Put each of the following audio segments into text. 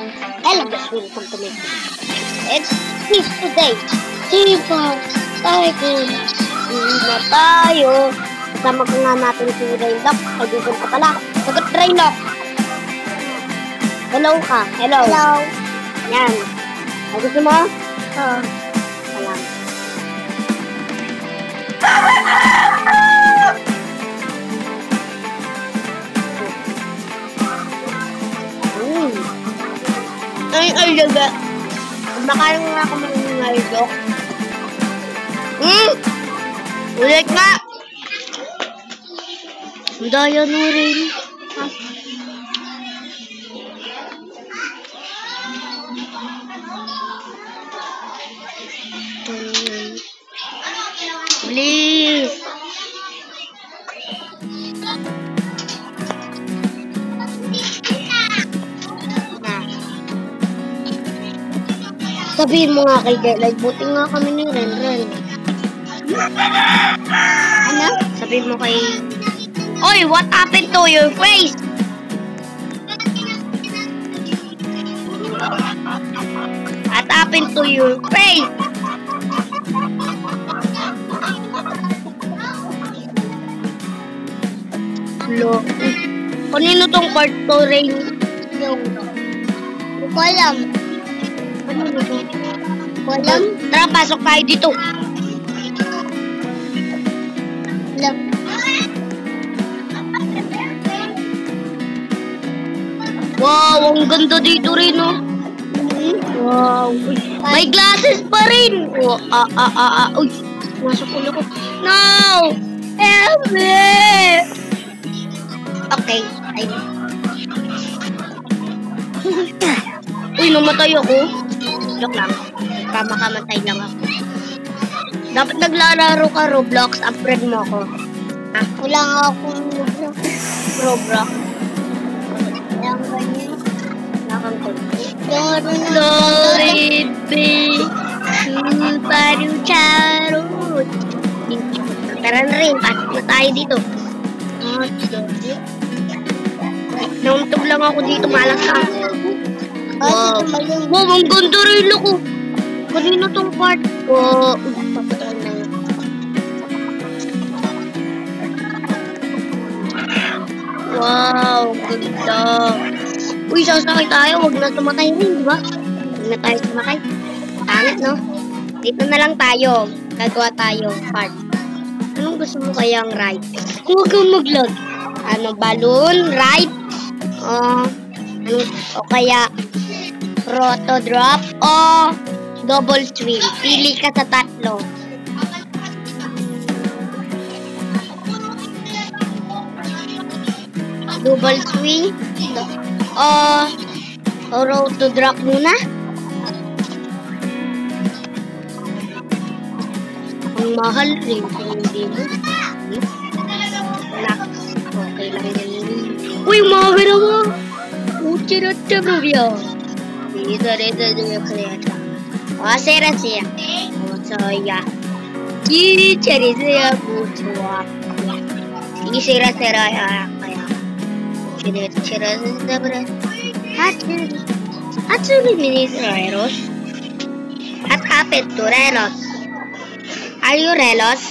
Hello guys, welcome to my channel. It's Steve today. Diba? Tycoon. Hindi na tayo. Kasama ko nga natin si Raylok. Kaibigan ka pala. Sagot Raylok. Hello ka. Hello. Hello. Yan. Gusto mo? Oo. Salam. Ay, gaga. Makain nga ako ng Raylok. Ulit nga. Daya na rin. Please. Sabihin mo nga kay Daylight, buti nga kami ni Renren. Ano? Sabihin mo kay... Oy, what happened to your face? What happened to your face? Lo. Kanino tong part to, Rain? Yung... Hindi ko alam. Ano ito? Walang? Tara, pasok tayo dito. Alam. Wow, ang ganda dito rin, oh. Wow. May glasses pa rin. Oh, uy. Masok ulo ko. No! Help me! Okay. Uy, namatay ako. Joke lang. Makamatay lang ako. Dapat naglalaro ka Roblox. Upgrade mo ako. Ha? Wala nga akong Roblox. Wala nga ganyan. Wala kang konti. Sorry, babe. Paru charot. Tara na rin. Pasok na tayo dito. Nauntog lang ako dito. Malas ka. Wow. Wow, ang ganda rin ako. Kanina tong part ko. Wow, ganda. Uy, sasakay tayo. Huwag na tumakay rin, di ba? Huwag na tayo tumakay. Tangat, no? Dito na lang tayo. Gagawa tayo part. Anong gusto mo kayang ride? Huwag kang mag-lag. Ano, balloon, ride? O kaya roto drop o double swing. Pili ka sa tatlo. Double swing o roto drop muna. Ang mahal rin kung hindi mo. Okay lang yan. Uy, mahal ako. Uchirata brovya. Wasirasiya. Soya. Chirichariya butua. Isirasiraya kaya. Chirichirasabra. Hatsuri minis Relos. What happened to Relos? Are you Relos?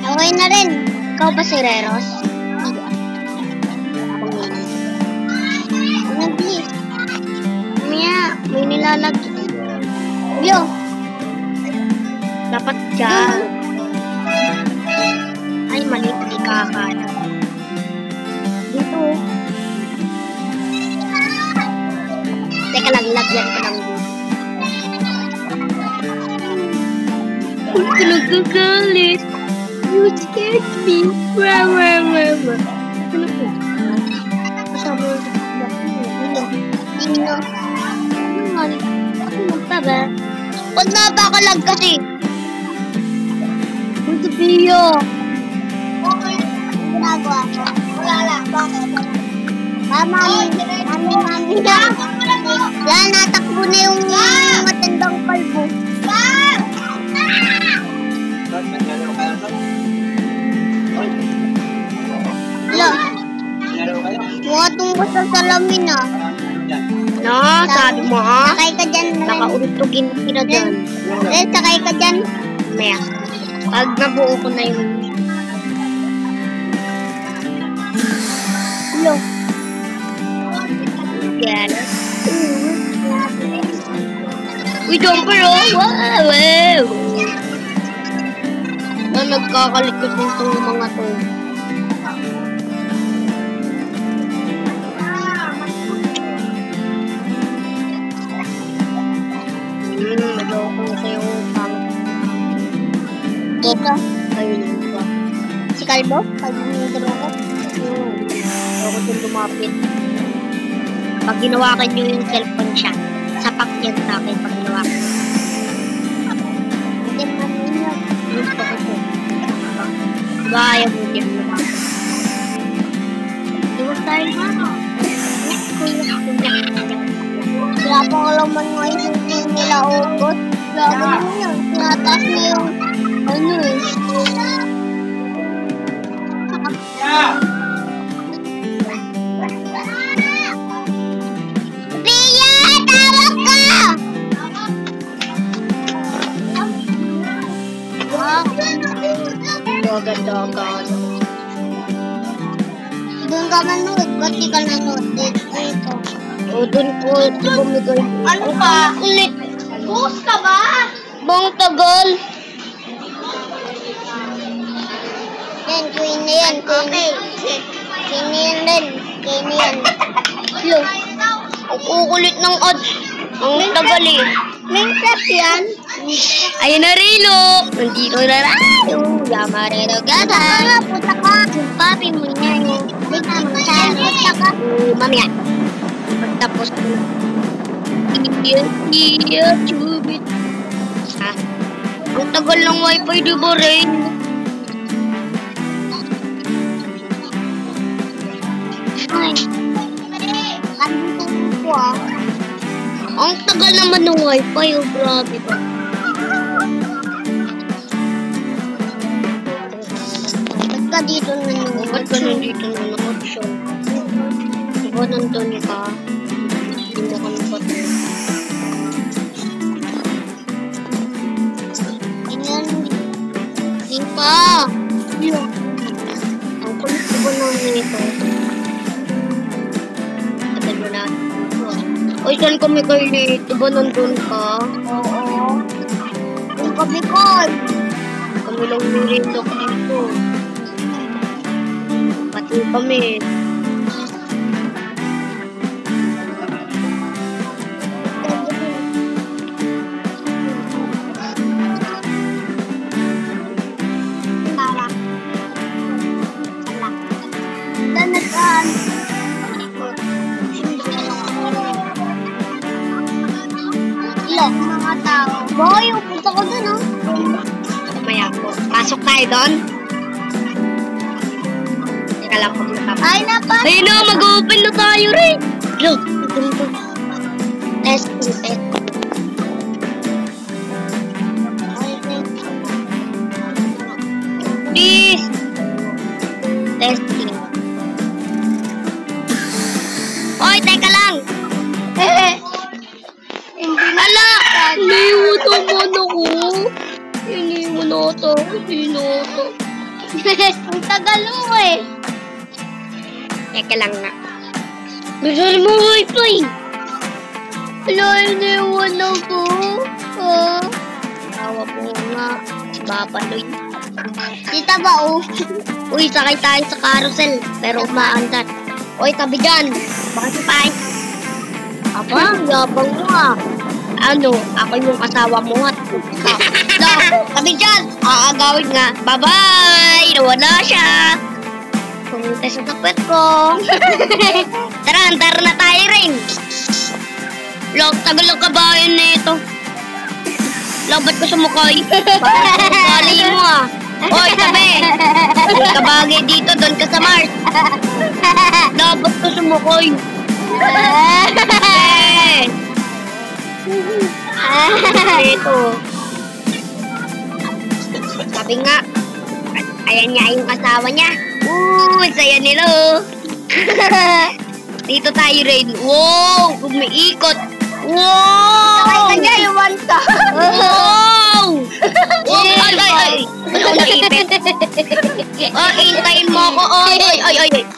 Okay na rin. Ikaw ba si Relos? Nag-please. Maya, may nilalagay. Yo! Dapat dyan. Ay, mali. Di kakala. Dito. Teka lang, lagyan ko lang dito. Huwag ka nagagalit. You scared me. Wow. Ano po? Kasama mo sa Dino. Ano pa ba? Huwag na ba ako lag kasi? Huwag sa Pio. Okay. Ang ginagawa ko. Wala lang. Bakit? Mami na. Yan, natakbo na yung matandang kalbo. nakatumbas sa salamin ah. No, sabi mo ah. Sakay ka dyan. Nakaurutugin sila dyan. Sakay ka dyan. Maya. Pag nabuo ko na yung... Hello. Yan. Uy, jumper oh! Wow! Na nagkakalikot nitong mga to. Maloko na sa'yo Dito. ayun ba? Si Kalbo? Kalbo yung dalawang. Ako din lumapit. Pag ginawakan nyo yung cellphone siya, sapak yan sa akin pag ginawakan. Hindi naman yun. Gusto ko po. Diba ayaw mo din mo? Diwas tayo nga. Wala pa ko lang man ngayon yung nila ugot. Grabe naman yun. Tinataas na yung ano eh. Pia! Tawag ka! Dagan-dagan. Doon ka manood. Ba't di ka nanood? Dito. O dun po, di ba may girl? Ano ka? Ulit. Bus ka ba? Bang tagal. Yan, queen na yan. Okay. Queen na yan din. Queen na yan. Hello. Ang kukulit ng odds. Ang tagal eh. Minsan yan. Ayun na Rilo. Nandito na tayo. Yamarero gata. Puta ka. Yung papi mo yan. Hindi ka magsasabi. Puta ka. Mamaya. Pagtapos ko na. Iya, chubit. Ha? Ang tagal ng wifi, di ba, Rain? Ay. Ano ko ah. Ang tagal naman ng wifi, oh, grabe ba? Ba't ka dito nanonood? Ba't ka nandito nanonood siya? Di ba nandun ka? Hindi mo kami pati. Hindi pa! Ang kulit ko ba namin ito? Tagal mo na. Oy, saan kami kayo late? Di ba nandun ka? Oo. Yung kabikol. Kami lang nilindok dito. Pati kami. Tara. Danagan. Ilang mga tao. Boy, upunta ko dun oh. Mamaya po. Pasok tayo doon. Teka lang kung matapos. Ay, napa. Ayun na, mag-open na tayo rin. Look, ito rin to. Test. Please. Testing. Oy, teka lang. Ala! Iniwan naman ako. Iniwan ako. Ang tagal mo eh. Teka lang na. Bisa mo wifi. Ala, iniwan ako. Tawa po nga. Babaloy. Tita ba oh? Uy, sakay tayo sa carousel. Pero umaandat. Uy, tabi dyan. Bakit pa? Aba, yabang mo ah. Ano, ako yung asawa mo at no, tabi dyan. Aagawin nga. Bye-bye! Nawala siya. Pumunta sa tapat ko. Tara, andar na tayo rin. Log, tagal ang kabayan na ito. Labat ko sumukay. Bali mo ah. Hoy, tabi. May kabagay dito, doon ka sa Mars. Labat ko sumukay. Ito. Sabi nga, ayan niya yung asawa niya. Saya nila oh. Dito tayo rin. Wow! Umiikot. Wow! Sakay ka dyan, iwan ka. Wow! Ay! Ano ko naipit? Oh, hintayin mo ako. Ay.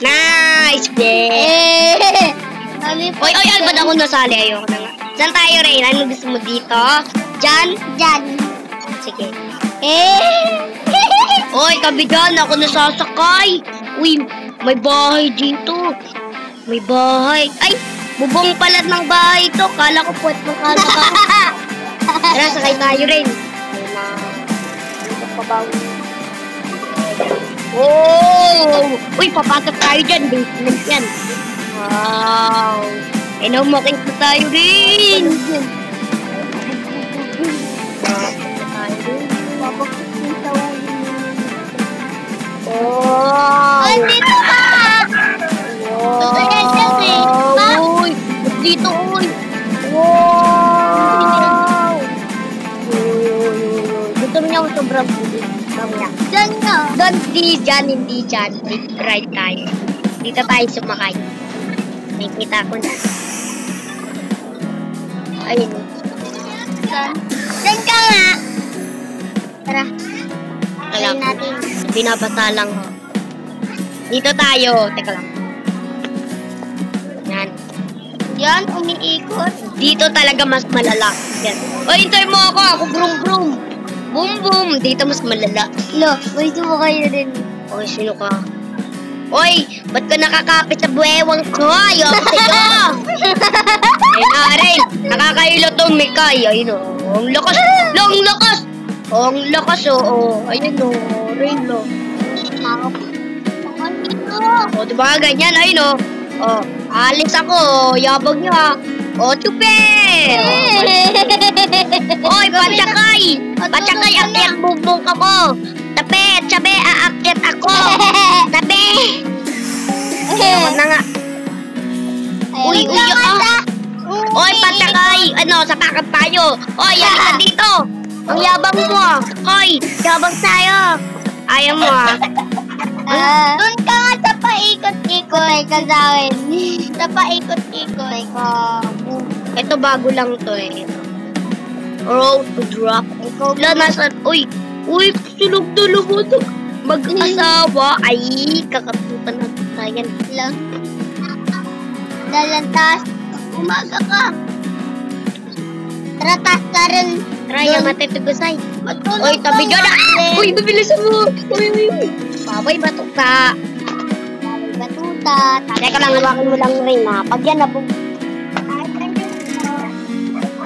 Nice! Yeah! Oy, ba't ako nasali? Ayoko na nga. Saan tayo, Rain? Ano gusto mo dito? Diyan? Sige. Oy, tabi dyan. Ako nasasakay. Uy, may bahay dito. May bahay. Ay, bubong pala ng bahay ito. Kala ko puwet mo kala ka. Tara, sakay tayo, Rain. Oh! Uy, papasok tayo dyan. Basement yan. Wow! Makita tayo rin! Wow! Dito ka! Wow! Uy! Dito, uy! Wow! Gusto mo niya ako sobrang bulit. Diyan ka. Hindi dyan. Right tayo. Dito tayo sumakay. Nakikita ko na. Ayun. Diyan ka nga. Tara. Alam natin. Binabasa lang. Dito tayo. Teka lang. Yan. Yan, umiikot. Dito talaga mas malala. Yan. Oy, hintay mo ako. Ako brum. Boom. Dito mas malala. Lo, gusto mo kayo rin. Oy, sino ka? Oy, ba't ka nakakapit sa buwewang ko? Ayoko sa'yo! Ayun na rin, nakakailo tong Mikay. Ayun o, ang lakas! Ang lakas o. Ayun o, rin o. O, diba ganyan? Ayun o. O, alis ako. Yabag nyo ha. O, super! Oy, patsakay! Patsakay, akyat bubong ako. Sabi, aakyat ako. Sabi! Ayun na nga. Uy, Oy, patsakay! Sapakan tayo. Oy, halika dito. Ang yabang mo. Hoy, yabang tayo. Ayaw mo Doon ka nga sa paikot-ikot ka sa akin. Sa paikot-ikot. Ito bago lang to eh. Road to drop. Wala, nasa... Uy, sunog-tulog mo to. Mag-asawa. Ay, kakatutan na tayo. Lang. Dalantas. Umaga ka. Tratas ka rin. Raya, matitugusay. Matulog Uy, tabi ka dyan nga. na. Uy, bibilisan mo. Uy. Babay, batuta. Batuta. Teka lang, hawakan mo lang rin ha. Pag yan na po.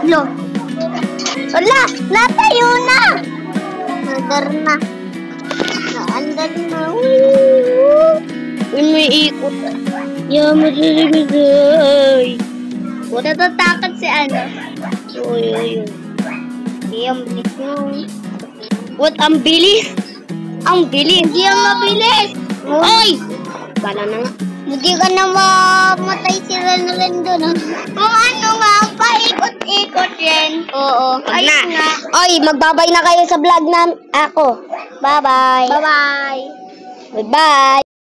Lo. Wala, natayo na. Naandar na. Uy, may ikot. Yan, matitugusay. Natatakot si ano. Uy. Hindi ang bilis mo. What? Ang bilis? Ang bilis? Hindi ang mabilis. Oy! Bala na nga. Hindi ka na mamatay si Ren doon. Kung ano nga, paikot-ikot yan. Oo. Wag na. Ayun nga. Oy, magbabay na kayo sa vlog na ako. Bye-bye. Bye-bye. Goodbye.